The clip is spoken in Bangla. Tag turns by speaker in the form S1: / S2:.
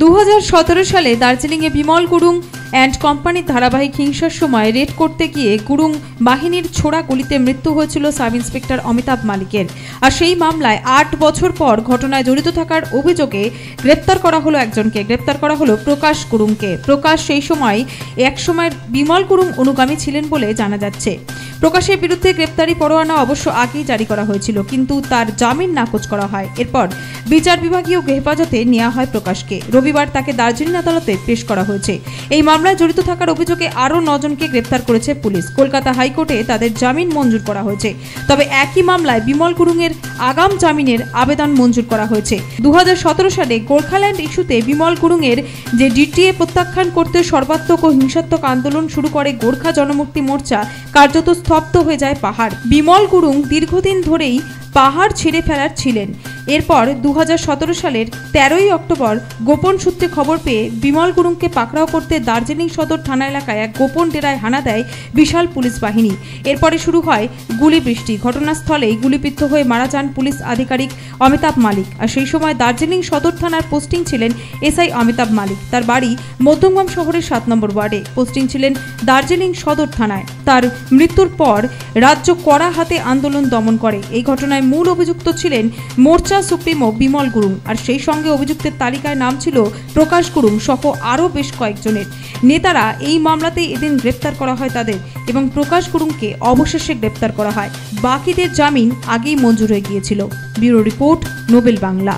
S1: 2017 সালে দার্জিলিংয়ে বিমল গুরুং অ্যান্ড কোম্পানির ধারাবাহিক হিংসার সময় রেড করতে গিয়ে গুরুং বাহিনীর ছোড়া গুলিতে মৃত্যু হয়েছিল সাব ইন্সপেক্টর অমিতাভ মালিকের। আর সেই মামলায় 8 বছর পর ঘটনায় জড়িত থাকার অভিযোগে গ্রেপ্তার করা হলো একজনকে। গ্রেপ্তার করা হলো প্রকাশ গুরুংকে। প্রকাশ সেই সময় একসময় বিমল গুরুং অনুগামী ছিলেন বলে জানা যাচ্ছে। প্রকাশের বিরুদ্ধে গ্রেপ্তারি পরোয়ানা অবশ্য আগেই জারি করা হয়েছিল, কিন্তু তার জামিন নাকচ করা হয়। এরপর বিচার বিভাগীয় হেফাজতে নেওয়া হয় প্রকাশকে। রবিবার তাকে দার্জিলিং আদালতে পেশ করা হয়েছে। এই মামলায় জড়িত থাকার অভিযোগে আরও 9 জনকে গ্রেপ্তার করেছে পুলিশ। কলকাতা হাইকোর্টে তাদের জামিন মঞ্জুর করা হয়েছে। তবে একই মামলায় বিমল গুরুংয়ের আগাম জামিনের আবেদন মঞ্জুর করা হয়েছে। 2017 সালে গোর্খাল্যান্ড ইস্যুতে বিমল গুরুংয়ের যে ডিটিএ প্রত্যাখ্যান করতে সর্বাত্মক ও হিংসাত্মক আন্দোলন শুরু করে গোর্খা জনমুক্তি মোর্চা, কার্যত স্তব্ধ হয়ে যায় পাহাড়। বিমল গুরুং দীর্ঘদিন ধরেই পাহাড় ছেড়ে ফেলার ছিলেন। এরপর 2017 সালের 13ই অক্টোবর গোপন সূত্রে খবর পেয়ে বিমল গুরুংকে পাকড়াও করতে দার্জিলিং সদর থানা এলাকায় এক গোপন ডেরায় হানা দেয় বিশাল পুলিশ বাহিনী। এরপরে শুরু হয় গুলি বৃষ্টি। ঘটনাস্থলেই গুলিবিদ্ধ হয়ে মারা যান পুলিশ আধিকারিক অমিতাভ মালিক। আর সেই সময় দার্জিলিং সদর থানার পোস্টিং ছিলেন এসআই অমিতাভ মালিক। তার বাড়ি মধ্যমগ্রাম শহরের 7 নম্বর ওয়ার্ডে। পোস্টিং ছিলেন দার্জিলিং সদর থানায়। তার মৃত্যুর পর রাজ্য কড়া হাতে আন্দোলন দমন করে। এই ঘটনায় মূল অভিযুক্ত ছিলেন মোর্চা সুপ্রিমো বিমল গুরুং। আর সেই সঙ্গে অভিযুক্তের তালিকায় নাম ছিল প্রকাশ গুরুং সহ আরও বেশ কয়েকজনের। নেতারা এই মামলাতেই এদিন গ্রেপ্তার করা হয় তাদের, এবং প্রকাশ গুরুংকে অবশেষে গ্রেপ্তার করা হয়। বাকিদের জামিন আগেই মঞ্জুর হয়ে গিয়েছিল। Bureau report, Nobel Bangla.